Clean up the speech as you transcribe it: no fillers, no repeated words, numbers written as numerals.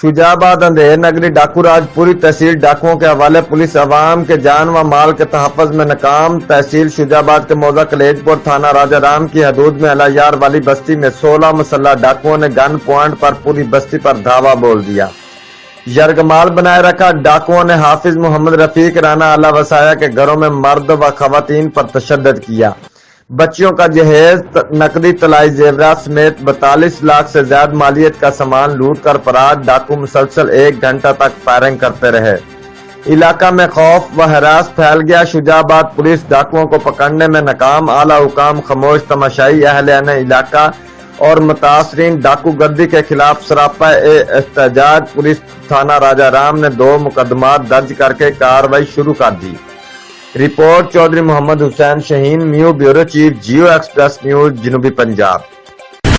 شجاع آباد اندھیر نگری ڈاکو راج پوری تحصیل ڈاکوؤں کے حوالے پولیس عوام کے جان و مال کے تحفظ میں ناکام۔ تحصیل شجاع آباد کے موضع کلیج پور تھانہ راجہ کی حدود میں اللہ، والی بستی میں 16 مسلحہ ڈاکوؤں نے گن پوائنٹ پر پوری بستی پر دھاوا بول دیا۔ یرغمال بنائے رکھا۔ ڈاکوؤں نے حافظ محمد رفیق رانا اللہ وسایہ کے گھروں میں مرد و خواتین پر تشدد کیا۔ بچیوں کا جہیز، نقدی-طلائی زیورات سمیت 42 لاکھ سے زیادہ مالیت کا سامان لوٹ کر فرار۔ ڈاکو مسلسل 1 گھنٹہ تک فائرنگ کرتے رہے۔ علاقہ میں خوف و ہراس پھیل گیا۔ شجاع آباد پولیس ڈاکوؤں کو پکڑنے میں ناکام۔ اعلیٰ حکام خاموش تماشائی۔ اہلِ علاقہ اور متاثرین ڈاکو گردی کے خلاف سراپا احتجاج۔ پولیس تھانہ راجہ نے 2 مقدمات درج کر کے کارروائی شروع کر دی۔ رپورٹ چودھری محمد حسین شہین، میو bureau chief, Geo Express News, جنوبی پنجاب۔